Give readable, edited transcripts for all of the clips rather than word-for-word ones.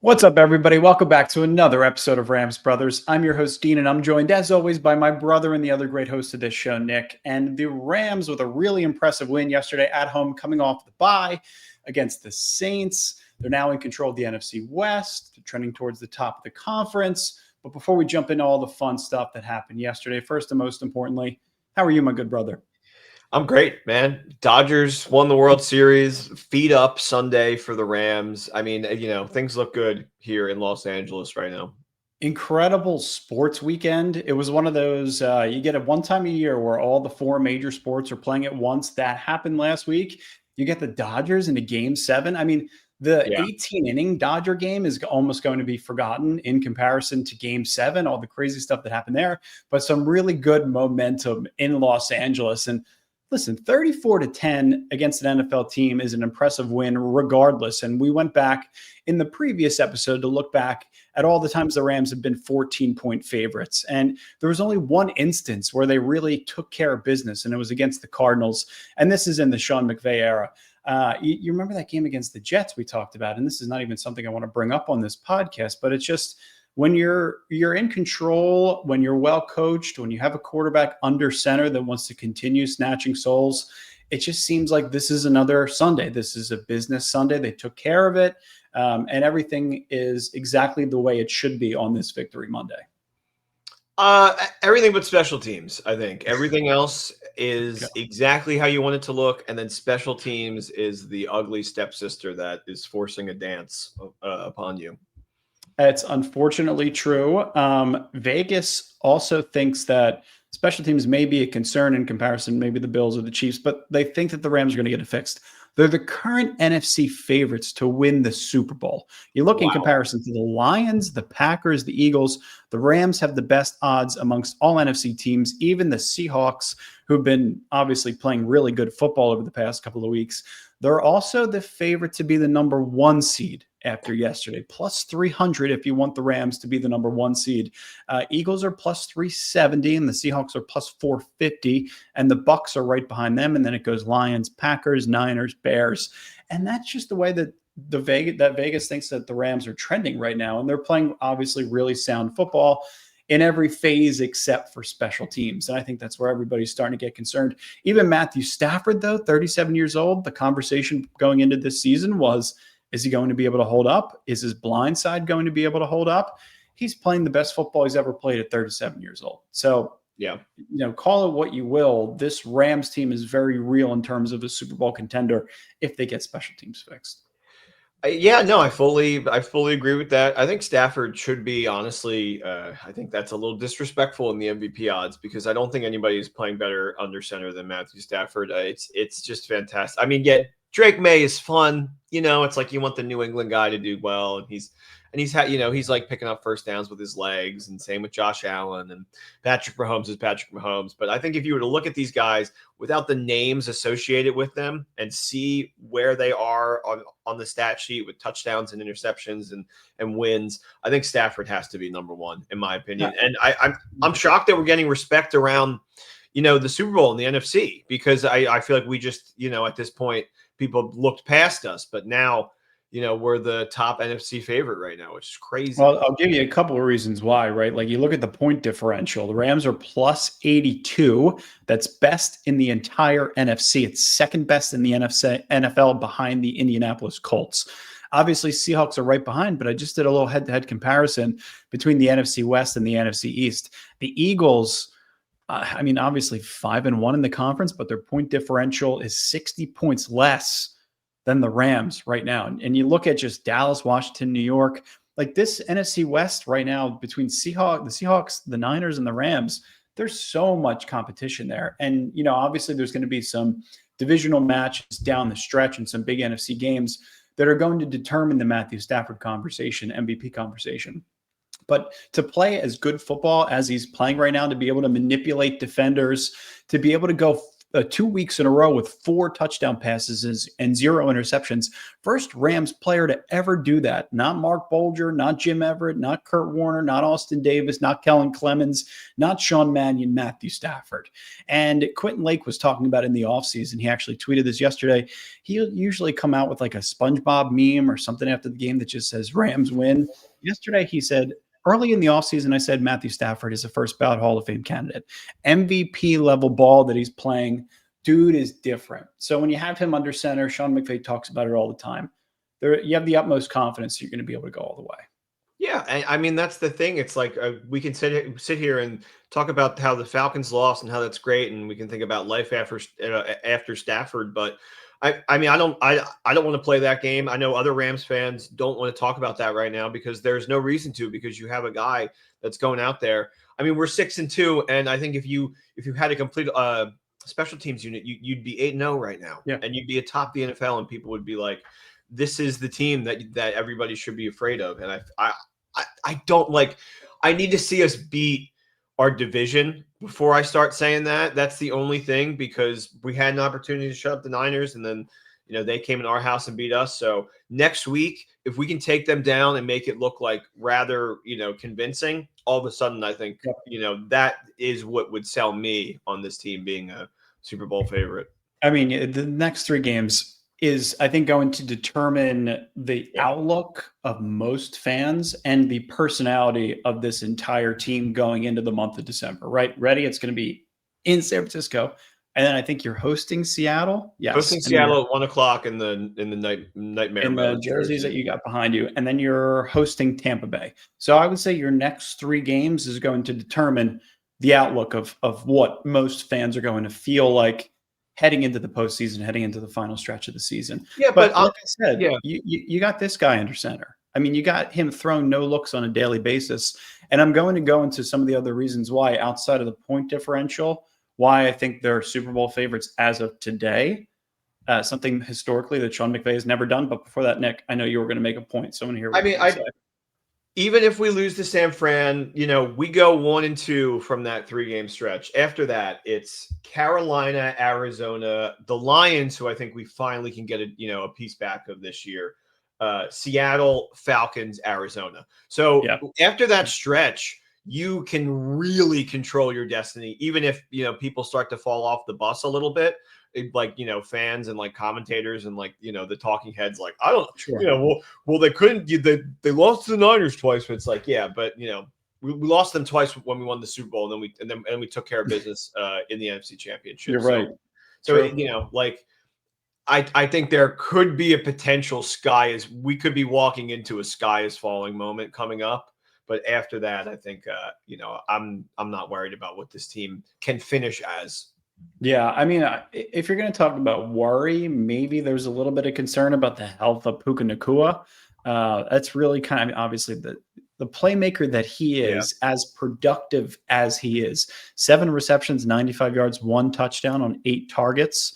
What's up, everybody? Welcome back to another episode of Rams Brothers. I'm your host, Dean, and I'm joined, as always, by my brother and the other great host of this show, Nick. And the Rams, with a really impressive win yesterday at home, coming off the bye against the Saints. They're now in control of the NFC West. They're trending towards the top of the conference. But before we jump into all the fun stuff that happened yesterday, first and most importantly, how are you, my good brother? I'm great, man. Dodgers won the World Series. Feet up Sunday for the Rams. I mean, things look good here in Los Angeles right now. Incredible sports weekend. It was one of those, you get it one time a year where all the four major sports are playing at once. That happened last week. You get the Dodgers into game 7. I mean, the 18-inning Dodger game is almost going to be forgotten in comparison to game 7, all the crazy stuff that happened there, but some really good momentum in Los Angeles. And listen, 34-10 against an NFL team is an impressive win regardless. And we went back in the previous episode to look back at all the times the Rams have been 14-point favorites. And there was only one instance where they really took care of business, and it was against the Cardinals. And this is in the Sean McVay era. You remember that game against the Jets we talked about, and this is not even something I want to bring up on this podcast, but it's just when you're in control, when you're well coached, when you have a quarterback under center that wants to continue snatching souls, it just seems like this is another Sunday. This is a business Sunday. They took care of it, and everything is exactly the way it should be on this Victory Monday. Everything but special teams, I think. Everything else is exactly how you want it to look, and then special teams is the ugly stepsister that is forcing a dance upon you. It's unfortunately true. Vegas also thinks that special teams may be a concern in comparison, maybe the Bills or the Chiefs, but they think that the Rams are going to get it fixed. They're the current NFC favorites to win the Super Bowl. You look in comparison to the Lions, the Packers, the Eagles, the Rams have the best odds amongst all NFC teams, even the Seahawks, who've been obviously playing really good football over the past couple of weeks. They're also the favorite to be the number 1 seed after yesterday, plus 300 if you want the Rams to be the number 1 seed. Eagles are plus 370 and the Seahawks are plus 450, and the Bucs are right behind them. And then it goes Lions, Packers, Niners, Bears. And that's just the way that Vegas thinks that the Rams are trending right now. And they're playing obviously really sound football in every phase except for special teams. And I think that's where everybody's starting to get concerned. Even Matthew Stafford, though, 37 years old, the conversation going into this season was, is he going to be able to hold up? Is his blind side going to be able to hold up? He's playing the best football he's ever played at 37 years old. So, call it what you will. This Rams team is very real in terms of a Super Bowl contender if they get special teams fixed. I fully agree with that. I think Stafford should be, honestly, I think that's a little disrespectful in the MVP odds because I don't think anybody is playing better under center than Matthew Stafford. It's just fantastic. I mean, yet Drake May is fun. It's like you want the New England guy to do well, and he's like picking up first downs with his legs, and same with Josh Allen, and Patrick Mahomes is Patrick Mahomes. But I think if you were to look at these guys without the names associated with them and see where they are on the stat sheet with touchdowns and interceptions and wins, I think Stafford has to be number 1 in my opinion. And I'm shocked that we're getting respect around the Super Bowl in the NFC because I feel like we just at this point people looked past us, but now we're the top NFC favorite right now, which is crazy. Well, I'll give you a couple of reasons why, right? Like you look at the point differential. The Rams are plus 82. That's best in the entire NFC. It's second best in the NFL behind the Indianapolis Colts. Obviously, Seahawks are right behind, but I just did a little head-to-head comparison between the NFC West and the NFC East. The Eagles, obviously 5-1 in the conference, but their point differential is 60 points less than the Rams right now. And you look at just Dallas, Washington, New York, like this NFC West right now between the Seahawks, the Niners, and the Rams, there's so much competition there. And, obviously there's going to be some divisional matches down the stretch and some big NFC games that are going to determine the Matthew Stafford conversation, MVP conversation. But to play as good football as he's playing right now, to be able to manipulate defenders, to be able to go 2 weeks in a row with 4 touchdown passes and 0 interceptions. First Rams player to ever do that. Not Mark Bolger, not Jim Everett, not Kurt Warner, not Austin Davis, not Kellen Clemens, not Sean Mannion, Matthew Stafford. And Quentin Lake was talking about in the offseason. He actually tweeted this yesterday. He'll usually come out with like a SpongeBob meme or something after the game that just says Rams win. Yesterday, he said, early in the offseason, I said Matthew Stafford is a first ballot Hall of Fame candidate. MVP level ball that he's playing, dude is different. So when you have him under center, Sean McVay talks about it all the time. You have the utmost confidence you're going to be able to go all the way. Yeah, I mean that's the thing. It's like we can sit here and talk about how the Falcons lost and how that's great, and we can think about life after Stafford. But I mean I don't want to play that game. I know other Rams fans don't want to talk about that right now because there's no reason to, because you have a guy that's going out there. I mean we're 6-2, and I think if you had a complete special teams unit, you'd be 8-0 right now, yeah, and you'd be atop the NFL, and people would be like, this is the team that everybody should be afraid of. And I don't like, I need to see us beat our division before I start saying that. That's the only thing, because we had an opportunity to shut up the Niners, and then, they came in our house and beat us. So next week, if we can take them down and make it look like rather, convincing, all of a sudden, I think, that is what would sell me on this team being a Super Bowl favorite. I mean, the next 3 games is, I think, going to determine the outlook of most fans and the personality of this entire team going into the month of December, right? Ready? It's going to be in San Francisco. And then I think you're hosting Seattle. Yes. Hosting Seattle at 1:00 in the nightmare in mode. the jerseys that you got behind you. And then you're hosting Tampa Bay. So I would say your next 3 games is going to determine the outlook of what most fans are going to feel like heading into the postseason, heading into the final stretch of the season. Yeah, but like I said, yeah, you got this guy under center. I mean, you got him throwing no looks on a daily basis. And I'm going to go into some of the other reasons why, outside of the point differential, why I think they're Super Bowl favorites as of today. Something historically that Sean McVay has never done. But before that, Nick, I know you were going to make a point. So I want to hear what you say. Even if we lose to San Fran, we go 1-2 from that 3-game stretch. After that, it's Carolina, Arizona, the Lions, who I think we finally can get a piece back of this year, Seattle, Falcons, Arizona. So after that stretch, you can really control your destiny, even if people start to fall off the bus a little bit. Like fans and like commentators and like the talking heads, like I don't well they couldn't, they lost to the Niners twice, but it's like, yeah, but we lost them twice when we won the Super Bowl, and then we took care of business in the NFC Championship. You're right. So like I think there could be a potential we could be walking into a sky is falling moment coming up. But after that, I think I'm not worried about what this team can finish as. Yeah, I mean, if you're going to talk about worry, maybe there's a little bit of concern about the health of Puka Nacua. That's really kind of obviously the playmaker that he is, as productive as he is. 7 receptions, 95 yards, 1 touchdown on 8 targets,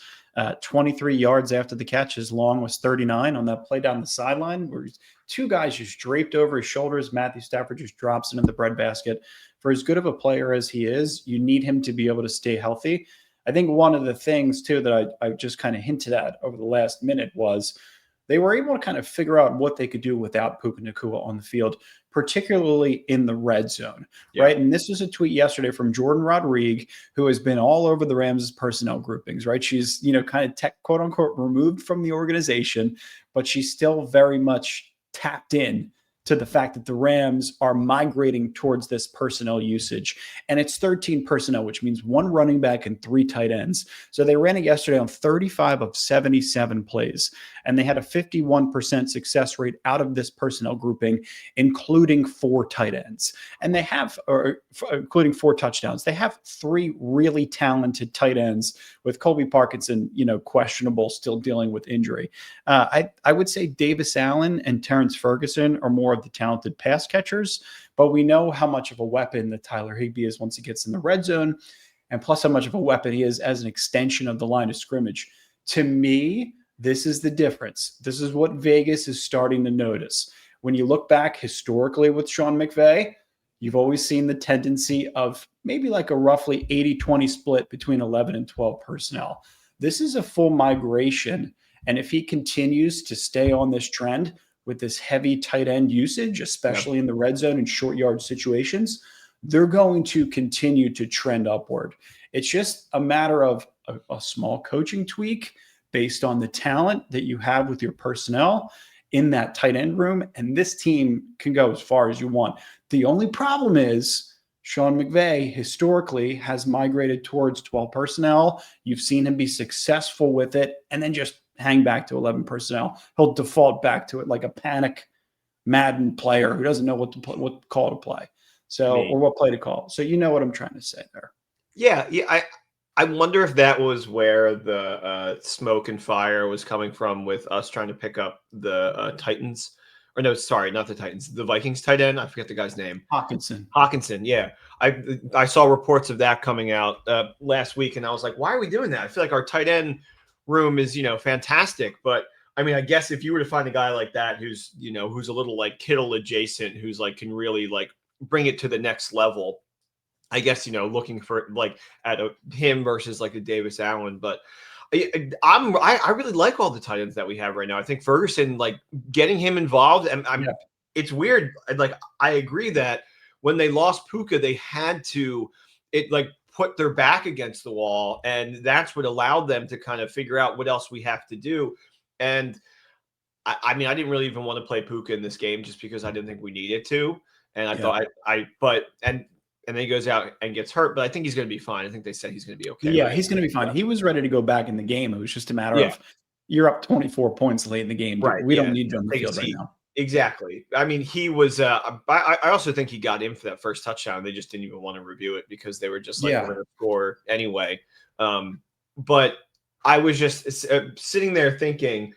23 yards after the catch. His long was 39 on that play down the sideline, where 2 guys just draped over his shoulders. Matthew Stafford just drops into the breadbasket. For as good of a player as he is, you need him to be able to stay healthy. I think one of the things, too, that I just kind of hinted at over the last minute was they were able to kind of figure out what they could do without Puka Nacua on the field, particularly in the red zone, right? And this was a tweet yesterday from Jordan Rodriguez, who has been all over the Rams' personnel groupings, right? She's, kind of quote unquote removed from the organization, but she's still very much tapped in to the fact that the Rams are migrating towards this personnel usage. And it's 13 personnel, which means 1 running back and 3 tight ends. So they ran it yesterday on 35 of 77 plays, and they had a 51% success rate out of this personnel grouping, including 4 tight ends. And they have, including 4 touchdowns. They have 3 really talented tight ends, with Colby Parkinson, questionable, still dealing with injury. I would say Davis Allen and Terrence Ferguson are more of the talented pass catchers, but we know how much of a weapon that Tyler Higbee is once he gets in the red zone, and plus how much of a weapon he is as an extension of the line of scrimmage. To me, this is the difference. This is what Vegas is starting to notice. When you look back historically with Sean McVay, you've always seen the tendency of maybe like a roughly 80-20 split between 11 and 12 personnel. This is a full migration. And if he continues to stay on this trend with this heavy tight end usage, especially in the red zone and short yard situations, they're going to continue to trend upward. It's just a matter of a small coaching tweak based on the talent that you have with your personnel in that tight end room. And this team can go as far as you want. The only problem is Sean McVay historically has migrated towards 12 personnel. You've seen him be successful with it and then just hang back to 11 personnel. He'll default back to it like a panic Madden player who doesn't know what call to play. So, or what play to call. So you know what I'm trying to say there. Yeah. I wonder if that was where the smoke and fire was coming from with us trying to pick up the Titans. Or no, sorry, not the Titans. The Vikings tight end. I forget the guy's name. Hawkinson, yeah. I saw reports of that coming out last week, and I was like, why are we doing that? I feel like our tight end room is, fantastic. But, I mean, I guess if you were to find a guy like that who's a little like Kittle adjacent, who's like can really like bring it to the next level, I guess, looking for like at him versus like a Davis Allen. But I really like all the tight ends that we have right now. I think Ferguson, like getting him involved, and it's weird. Like I agree that when they lost Puka, they had to put their back against the wall, and that's what allowed them to kind of figure out what else we have to do. And I mean, I didn't really even want to play Puka in this game just because I didn't think we needed to. And I thought and then he goes out and gets hurt, but I think he's going to be fine. I think they said he's going to be okay. Yeah, right? He's going to be fine. He was ready to go back in the game. It was just a matter of you're up 24 points late in the game. Right. We don't need you on the field right now. Exactly. I mean, he was I also think he got in for that first touchdown. They just didn't even want to review it because they were just like, we're going to score anyway. But I was just sitting there thinking,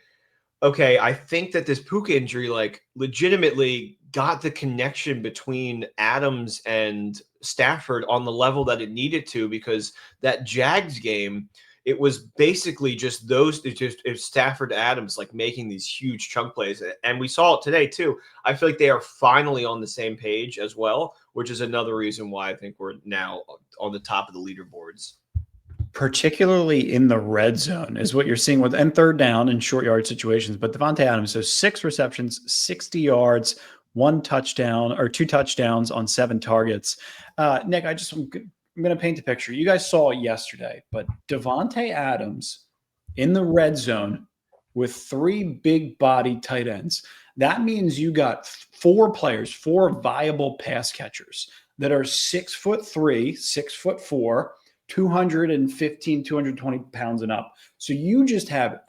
okay, I think that this Puka injury like legitimately got the connection between Adams and Stafford on the level that it needed to, because that Jags game, it was basically just Stafford Adams like making these huge chunk plays. And we saw it today too. I feel like they are finally on the same page as well, which is another reason why I think we're now on the top of the leaderboards. Particularly in the red zone is what you're seeing with and third down and short yard situations. But Devante Adams, so 6 receptions, 60 yards, 1 touchdown or 2 touchdowns on 7 targets. Nick, I'm going to paint a picture. You guys saw it yesterday, but Devante Adams in the red zone with 3 big body tight ends. That means you got 4 players, 4 viable pass catchers that are 6'3", 6'4", 215, 220 pounds and up. So you just have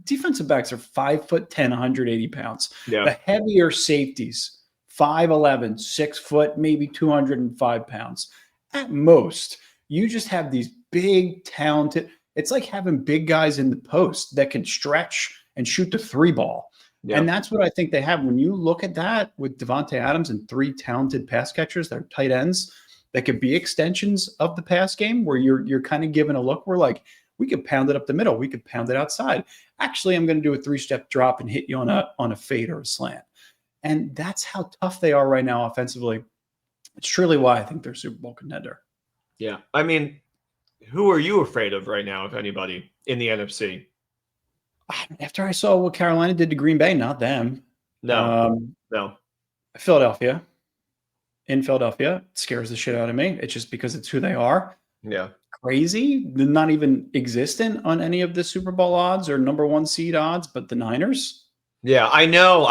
defensive backs are 5'10", 180 pounds. Yeah. The heavier safeties, 5'11", 6 foot, maybe 205 pounds. At most, you just have these big, talented. It's like having big guys in the post that can stretch and shoot the 3 ball. Yeah. And that's what I think they have. When you look at that with Devante Adams and 3 talented pass catchers, they're tight ends that could be extensions of the pass game where you're kind of given a look. We're like, we could pound it up the middle. We could pound it outside. Actually, I'm going to do a 3-step drop and hit you on a fade or a slant. And that's how tough they are right now offensively. It's truly why I think they're Super Bowl contender. Yeah. I mean, who are you afraid of right now, if anybody, in the NFC? After I saw what Carolina did to Green Bay, not them. No. Philadelphia. In Philadelphia, it scares the shit out of me. It's just because it's who they are. Yeah. Crazy. They're not even existent on any of the Super Bowl odds or number 1 seed odds, but the Niners. Yeah, I know.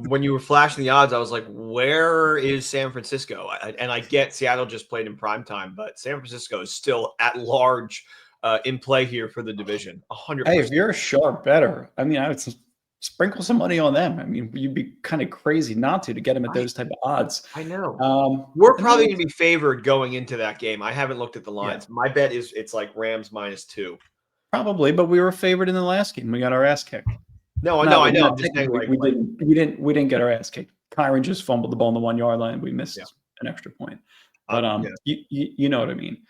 When you were flashing the odds, I was like, where is San Francisco? And I get Seattle just played in primetime, but San Francisco is still at large in play here for the division. 100%. Hey, if you're a sharp bettor, I mean, I would sprinkle some money on them. I mean, you'd be kind of crazy not to get them at those type of odds. I know. We're probably going to be favored going into that game. I haven't looked at the lines. Yeah. My bet is it's like Rams -2. Probably, but we were favored in the last game. We got our ass kicked. No, I know. I'm just saying, we didn't get our ass kicked. Kyron just fumbled the ball on the 1 yard line. We missed an extra point. But you know what I mean.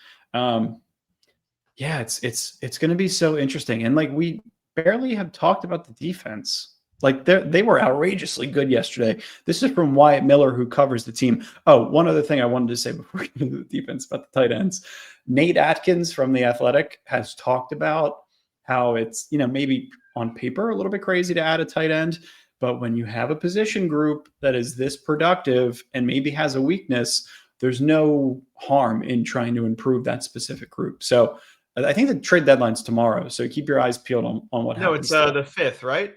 It's going to be so interesting. And like we barely have talked about the defense Like they were outrageously good yesterday. This is from Wyatt Miller, who covers the team. Oh, one other thing I wanted to say before we get into the defense about the tight ends. Nate Atkins from The Athletic has talked about how it's, maybe on paper a little bit crazy to add a tight end, but when you have a position group that is this productive and maybe has a weakness, there's no harm in trying to improve that specific group. So I think the trade deadline's tomorrow. So keep your eyes peeled on what No, happens. it's the 5th, right?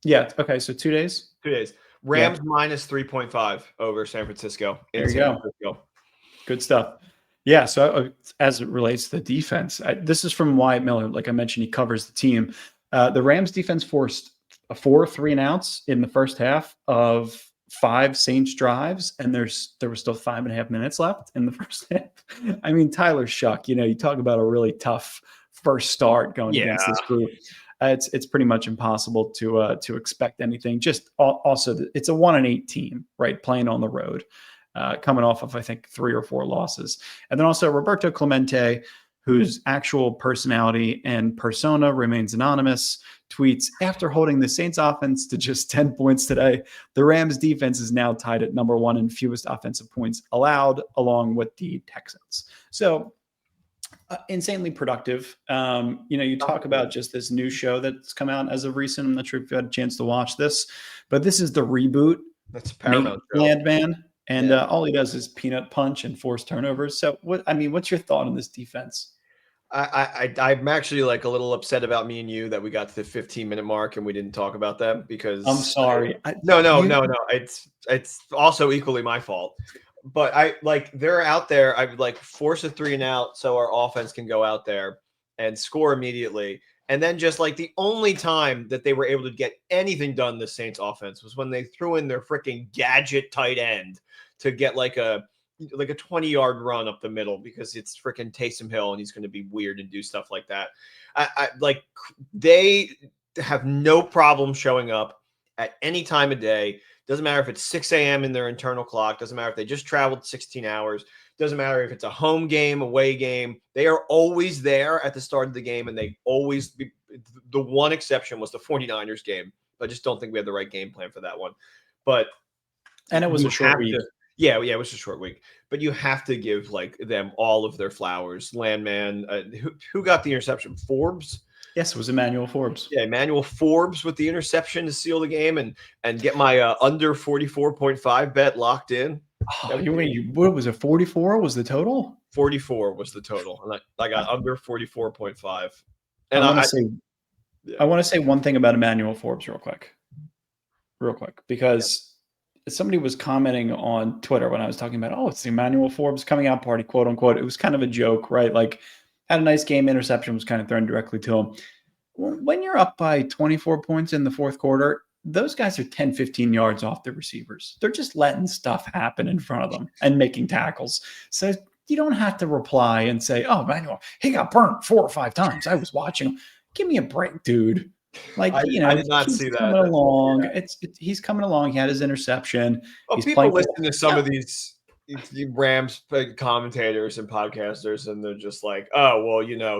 Yeah. Okay. So 2 days. 2 days. Rams minus 3.5 over San Francisco. There you go. Good stuff. Yeah. So as it relates to the defense, this is from Wyatt Miller. Like I mentioned, he covers the team. The Rams defense forced 4 3-and-outs in the first half of 5 Saints drives, and there were still 5.5 minutes left in the first half. I mean, Tyler Shuck, you talk about a really tough first start going against this group. It's pretty much impossible to expect anything. Just also, it's a 1-8 team, right? Playing on the road, coming off of I think 3 or 4 losses, and then also Roberto Clemente, whose actual personality and persona remains anonymous, tweets, after holding the Saints offense to just 10 points today, the Rams defense is now tied at number 1 in fewest offensive points allowed, along with the Texans. So insanely productive. You talk about just this new show that's come out as of recent. I'm not sure if you had a chance to watch this, but this is the reboot. That's Paramount Landman. And all he does is peanut punch and force turnovers. So what's your thought on this defense? I'm actually like a little upset about me and you that we got to the 15-minute mark and we didn't talk about them because I'm sorry. No. It's also equally my fault. But they're out there. I would force a 3-and-out so our offense can go out there and score immediately. And then just the only time that they were able to get anything done, the Saints offense, was when they threw in their freaking gadget tight end to get a 20-yard run up the middle because it's freaking Taysom Hill and he's going to be weird and do stuff like that. They have no problem showing up at any time of day. Doesn't matter if it's 6 a.m. in their internal clock. Doesn't matter if they just traveled 16 hours. Doesn't matter if it's a home game, away game. They are always there at the start of the game, and they always be. The one exception was the 49ers game. I just don't think we had the right game plan for that one. And it was a short week. Yeah, it was a short week. But you have to give them all of their flowers. Landman, who got the interception? Forbes? Yes, it was Emmanuel Forbes. Yeah, Emmanuel Forbes with the interception to seal the game and get my under 44.5 bet locked in. What was it? 44 was the total? 44 was the total. And I got under 44.5. And I want to say one thing about Emmanuel Forbes real quick, because somebody was commenting on Twitter when I was talking about, it's the Emmanuel Forbes coming out party, quote unquote. It was kind of a joke, right? Had a nice game, interception was kind of thrown directly to him. When you're up by 24 points in the fourth quarter, those guys are 10, 15 yards off the receivers. They're just letting stuff happen in front of them and making tackles. So you don't have to reply and say, Emmanuel, he got burnt 4 or 5 times. I was watching him. Give me a break, dude. I did not see that. Coming along. He's coming along. He had his interception. Well, people listen to some of these Rams commentators and podcasters, and they're just like,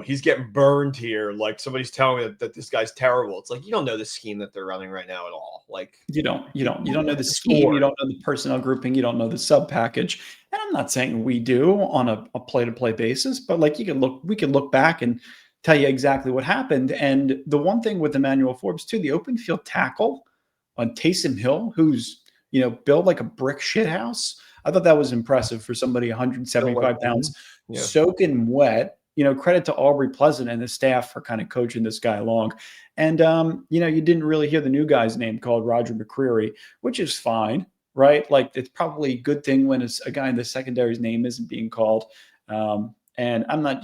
he's getting burned here. Somebody's telling me that this guy's terrible. It's you don't know the scheme that they're running right now at all. You don't know the scheme. You don't know the personnel grouping. You don't know the sub package. And I'm not saying we do on a play-to-play basis, but we can look back and tell you exactly what happened. And the one thing with Emmanuel Forbes too, the open field tackle on Taysom Hill, who's built like a brick shithouse. I thought that was impressive for somebody 175 pounds, soaking wet. Credit to Aubrey Pleasant and the staff for kind of coaching this guy along. And, you didn't really hear the new guy's name called Roger McCreary, which is fine, right? It's probably a good thing when it's a guy in the secondary's name isn't being called. And I'm not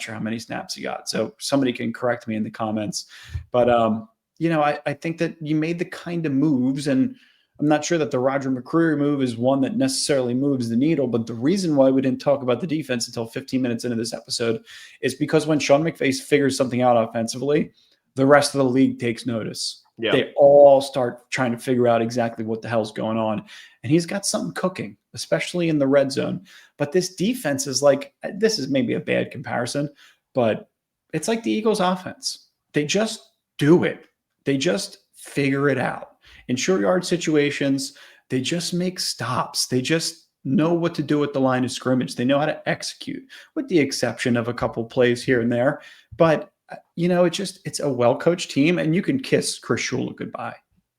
sure how many snaps he got. So somebody can correct me in the comments. But, I think that you made the kind of moves, and I'm not sure that the Roger McCreary move is one that necessarily moves the needle, but the reason why we didn't talk about the defense until 15 minutes into this episode is because when Sean McVay figures something out offensively, the rest of the league takes notice. Yeah. They all start trying to figure out exactly what the hell's going on. And he's got something cooking, especially in the red zone. But this defense is this is maybe a bad comparison, but it's like the Eagles offense. They just do it. They just figure it out. In short yard situations, they just make stops. They just know what to do at the line of scrimmage. They know how to execute, with the exception of a couple plays here and there. But it's a well-coached team, and you can kiss Chris Shula goodbye.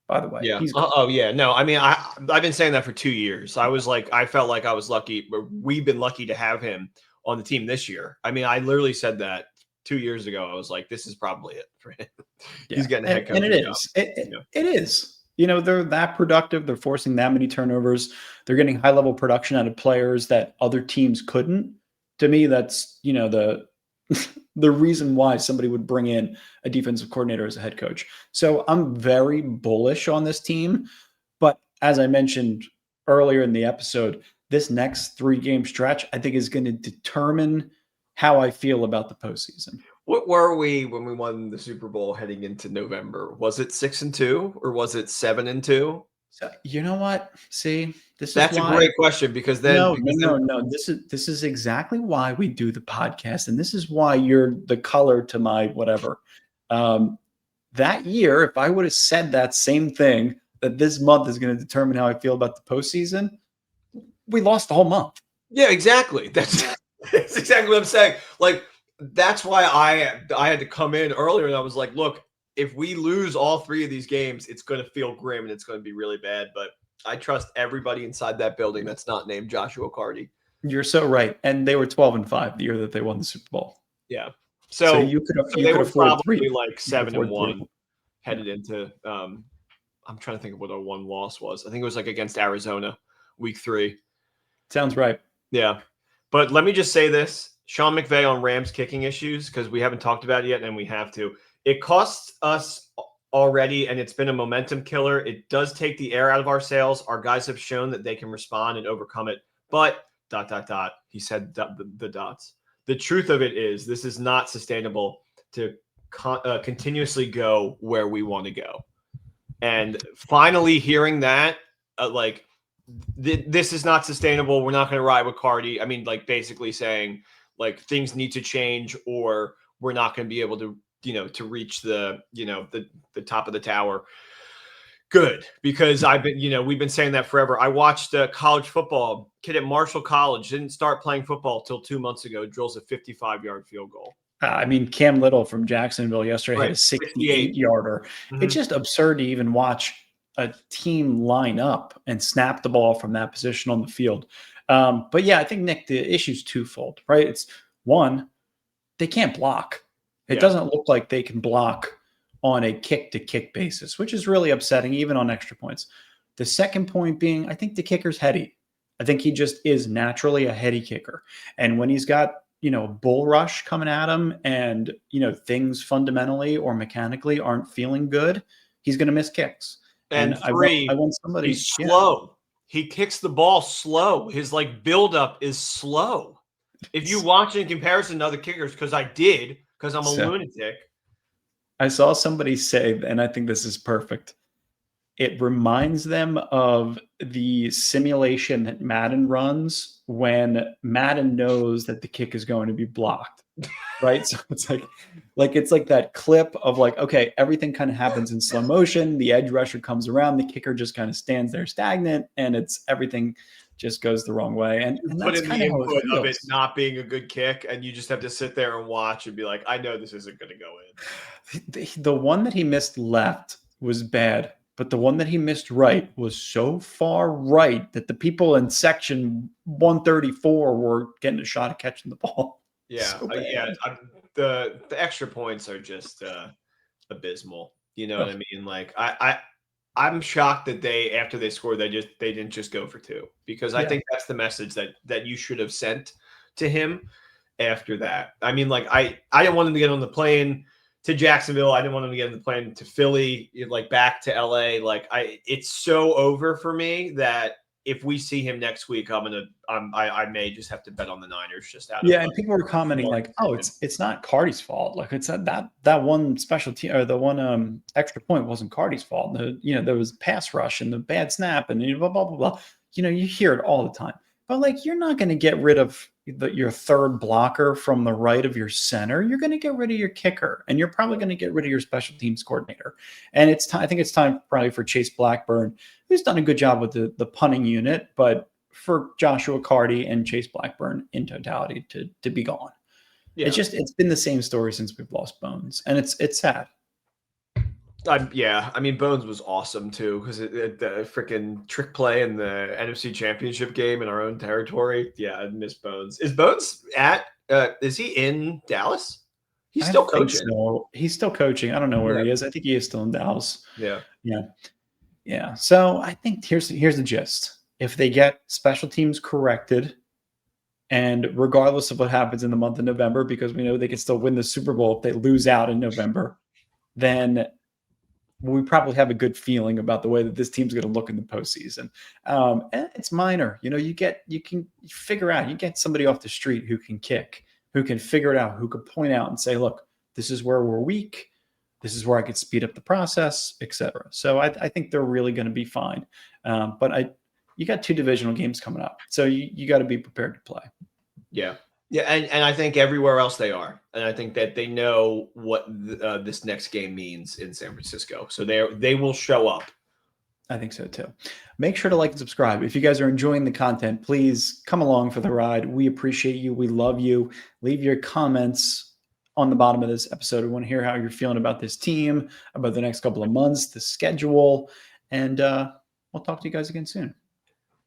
By the way, Yeah. he's Oh yeah. No, I mean, I've been saying that for 2 years. I felt like I was lucky, but we've been lucky to have him on the team this year. I mean, I literally said that 2 years ago. I was like, this is probably it for him. He's getting a head coaching and it job. is. It is. They're that productive. They're forcing that many turnovers. They're getting high-level production out of players that other teams couldn't. To me, that's the the reason why somebody would bring in a defensive coordinator as a head coach. So I'm very bullish on this team. But as I mentioned earlier in the episode, this next 3-game stretch, I think, is going to determine how I feel about the postseason. What were we when we won the Super Bowl heading into November? Was it 6-2 or was it 7-2? So, you know what? See, That's a great question because then No. This is exactly why we do the podcast, and this is why you're the color to my whatever. That year, if I would have said that same thing, that this month is going to determine how I feel about the postseason, we lost the whole month. Yeah, exactly. That's exactly what I'm saying. Like, that's why I had to come in earlier, and I was like, look, if we lose all 3 of these games, it's going to feel grim and it's going to be really bad. But I trust everybody inside that building that's not named Joshua Carty. You're so right. And they were 12-5 the year that they won the Super Bowl. Yeah. So you could afford probably 3. like 7-1 headed into I'm trying to think of what our one loss was. I think it was like against Arizona, week 3. Sounds right. Yeah. But let me just say this. Sean McVay on Rams kicking issues, because we haven't talked about it yet, and we have to. It costs us already, and it's been a momentum killer. It does take the air out of our sails. Our guys have shown that they can respond and overcome it. But ... He said the dots. The truth of it is this is not sustainable to continuously go where we want to go. And finally hearing that, this is not sustainable. We're not going to ride with Cardi. I mean, like, basically saying, like, things need to change or we're not going to be able to, to reach the top of the tower. Good, because we've been saying that forever. I watched college football. Kid at Marshall College didn't start playing football till 2 months ago. Drills a 55-yard field goal. I mean, Cam Little from Jacksonville yesterday hit a 68-yarder. Mm-hmm. It's just absurd to even watch a team line up and snap the ball from that position on the field. But yeah, I think, Nick, the issue's twofold, right? It's one, they can't block. It doesn't look like they can block on a kick-to-kick basis, which is really upsetting, even on extra points. The second point being, I think the kicker's heady. I think he just is naturally a heady kicker. And when he's got, bull rush coming at him and, things fundamentally or mechanically aren't feeling good, he's going to miss kicks. And 3, I want somebody. He's slow. He kicks the ball slow. His buildup is slow. If you watch in comparison to other kickers, because I'm a lunatic. I saw somebody say, and I think this is perfect, it reminds them of the simulation that Madden runs when Madden knows that the kick is going to be blocked, right? So it's like that clip of okay, everything kind of happens in slow motion. The edge rusher comes around, the kicker just kind of stands there stagnant, and everything just goes the wrong way. And that's kind of how it feels. Of it not being a good kick, and you just have to sit there and watch and be like, I know this isn't going to go in. The one that he missed left was bad, but the one that he missed right was so far right that the people in section 134 were getting a shot at catching the ball. Yeah, so the extra points are just abysmal. You know what I mean? I'm shocked that after they scored, they didn't just go for 2, because I think that's the message that you should have sent to him after that. I mean, I didn't want him to get on the plane to Jacksonville. I didn't want him to get on the plane to Philly, back to LA. It's so over for me that if we see him next week, I may just have to bet on the Niners just out of and people were commenting it's not Cardi's fault. It's that one special team or the one extra point wasn't Cardi's fault. There was pass rush and the bad snap and blah blah blah blah. You hear it all the time. But like, you're not going to get rid of your third blocker from the right of your center. You're going to get rid of your kicker, and you're probably going to get rid of your special teams coordinator. And it's time. I think it's time probably for Chase Blackburn, who's done a good job with the punting unit, but for Joshua Carty and Chase Blackburn in totality to be gone. Yeah. It's been the same story since we've lost Bones, and it's sad. I mean, Bones was awesome too because the freaking trick play in the NFC Championship game in our own territory. Yeah, I miss Bones. Is Bones at? Is he in Dallas? He's still coaching. So. He's still coaching. I don't know where Yeah. he is. I think he is still in Dallas. Yeah. Yeah. So I think here's the gist. If they get special teams corrected, and regardless of what happens in the month of November, because we know they can still win the Super Bowl if they lose out in November, then we probably have a good feeling about the way that this team's going to look in the postseason. And it's minor. You can figure out, you get somebody off the street who can kick, who can figure it out, who could point out and say, look, this is where we're weak. This is where I could speed up the process, etc. So I think they're really going to be fine. But you got 2 divisional games coming up. So you got to be prepared to play. Yeah. Yeah, and I think everywhere else they are, and I think that they know what this next game means in San Francisco, so they will show up. I think so too. Make sure to like and subscribe. If you guys are enjoying the content, please come along for the ride. We appreciate you. We love you. Leave your comments on the bottom of this episode. We want to hear how you're feeling about this team, about the next couple of months, the schedule, and we'll talk to you guys again soon.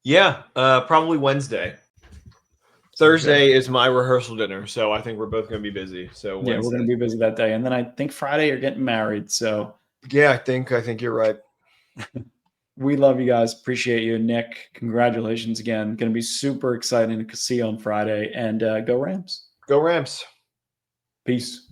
Yeah, probably Wednesday. Thursday is my rehearsal dinner, so I think we're both going to be busy. So yeah, we're going to be busy that day, and then I think Friday you're getting married. So yeah, I think you're right. We love you guys. Appreciate you, Nick. Congratulations again. Going to be super exciting to see you on Friday, and go Rams. Go Rams. Peace.